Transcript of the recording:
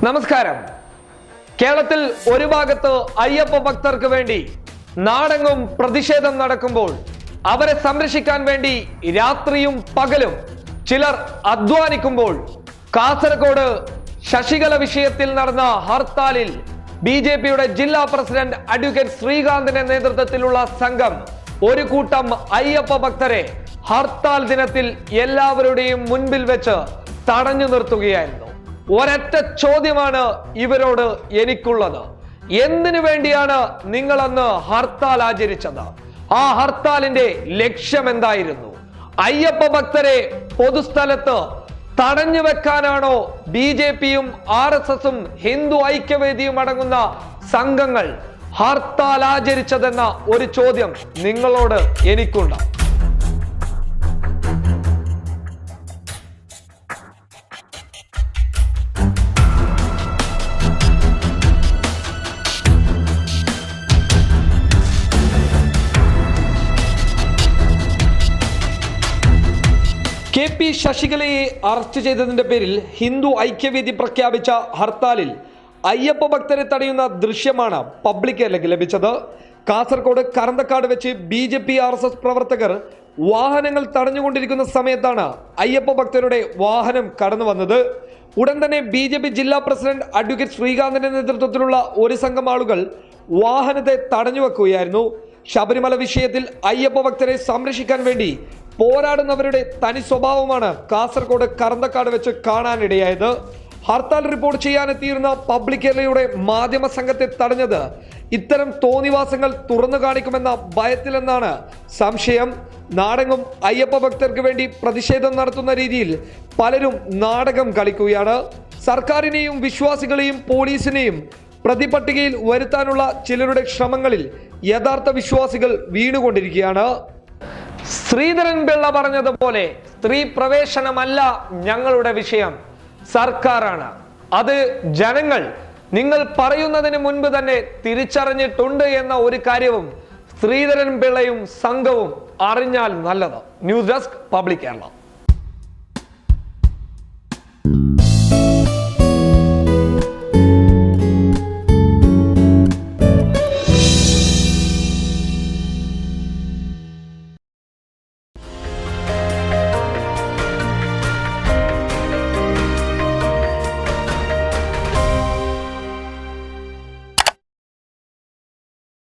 നമസ്കാരം. കേരളത്തിൽ ഒരു ഭാഗത്ത് അയ്യപ്പ ഭക്തർക്ക് വേണ്ടി നാടെങ്ങും പ്രതിഷേധം നടക്കുമ്പോൾ അവരെ സംരക്ഷിക്കാൻ വേണ്ടി രാത്രിയും പകലും ചിലർ അധ്വാനിക്കുമ്പോൾ കാസർഗോഡ് ശശികല വിഷയത്തിൽ നടന്ന ഹർത്താലിൽ ബിജെപിയുടെ ജില്ലാ പ്രസിഡന്റ് അഡ്വക്കേറ്റ് ശ്രീകാന്തിന്റെ നേതൃത്വത്തിലുള്ള സംഘം ഒരു കൂട്ടം അയ്യപ്പ ഭക്തരെ ഹർത്താൽ ദിനത്തിൽ എല്ലാവരുടെയും മുൻപിൽ വെച്ച് തടഞ്ഞു നിർത്തുകയായിരുന്നു. ഒരൊറ്റ ചോദ്യമാണ് ഇവരോട് എനിക്കുള്ളത്. എന്തിനു വേണ്ടിയാണ് നിങ്ങൾ അന്ന് ഹർത്താൽ ആചരിച്ചത്? ആ ഹർത്താലിന്റെ ലക്ഷ്യം എന്തായിരുന്നു? അയ്യപ്പ ഭക്തരെ പൊതുസ്ഥലത്ത് തടഞ്ഞു വെക്കാനാണോ ബിജെപിയും RSSും ഹിന്ദു ഐക്യവേദിയും അടങ്ങുന്ന സംഘങ്ങൾ ഹർത്താൽ ആചരിച്ചതെന്ന ഒരു ചോദ്യം നിങ്ങളോട് എനിക്കുണ്ട്. KP ശശികലയെ അറസ്റ്റ് ചെയ്തതിന്റെ പേരിൽ ഹിന്ദു ഐക്യവേദി പ്രഖ്യാപിച്ച ഹർത്താലിൽ അയ്യപ്പ ഭക്തരെ തടയുന്ന ദൃശ്യമാണ് പബ്ലിക്കിലേക്ക് ലഭിച്ചത്. കാസർഗോഡ് കറന്തക്കാട് വെച്ച് BJP RSS പ്രവർത്തകർ വാഹനങ്ങൾ തടഞ്ഞുകൊണ്ടിരിക്കുന്ന സമയത്താണ് അയ്യപ്പ ഭക്തരുടെ വാഹനം കടന്നു വന്നത്. ഉടൻ തന്നെ BJP ജില്ലാ പ്രസിഡന്റ് അഡ്വക്കേറ്റ് ശ്രീകാന്തിന്റെ നേതൃത്വത്തിലുള്ള ഒരു സംഘം ആളുകൾ വാഹനത്തെ തടഞ്ഞു വെക്കുകയായിരുന്നു. ശബരിമല വിഷയത്തിൽ അയ്യപ്പ ഭക്തരെ സംരക്ഷിക്കാൻ വേണ്ടി പോരാടുന്നവരുടെ തനി സ്വഭാവമാണ് കാസർഗോഡ് കറന്തക്കാട് വെച്ച് കാണാനിടയായത്. ഹർത്താൽ റിപ്പോർട്ട് ചെയ്യാനെത്തിയിരുന്ന പബ്ലിക് കേരളയുടെ മാധ്യമ സംഘത്തെ തടഞ്ഞത് ഇത്തരം തോന്നിവാസങ്ങൾ തുറന്നു കാണിക്കുമെന്ന ഭയത്തിലെന്നാണ് സംശയം. നാടെങ്ങും അയ്യപ്പ ഭക്തർക്ക് വേണ്ടി പ്രതിഷേധം നടത്തുന്ന രീതിയിൽ പലരും നാടകം കളിക്കുകയാണ്. സർക്കാരിനെയും വിശ്വാസികളെയും പോലീസിനെയും പ്രതിപട്ടികയിൽ വരുത്താനുള്ള ചിലരുടെ ശ്രമങ്ങളിൽ യഥാർത്ഥ വിശ്വാസികൾ വീണുകൊണ്ടിരിക്കുകയാണ്. ശ്രീധരൻ പിള്ള പറഞ്ഞതുപോലെ സ്ത്രീ പ്രവേശനമല്ല ഞങ്ങളുടെ വിഷയം, സർക്കാരാണ്. അത് ജനങ്ങൾ നിങ്ങൾ പറയുന്നതിന് മുൻപ് തന്നെ തിരിച്ചറിഞ്ഞിട്ടുണ്ട് എന്ന ഒരു കാര്യവും ശ്രീധരൻ പിള്ളയും സംഘവും അറിഞ്ഞാൽ നല്ലത്. News desk public Kerala.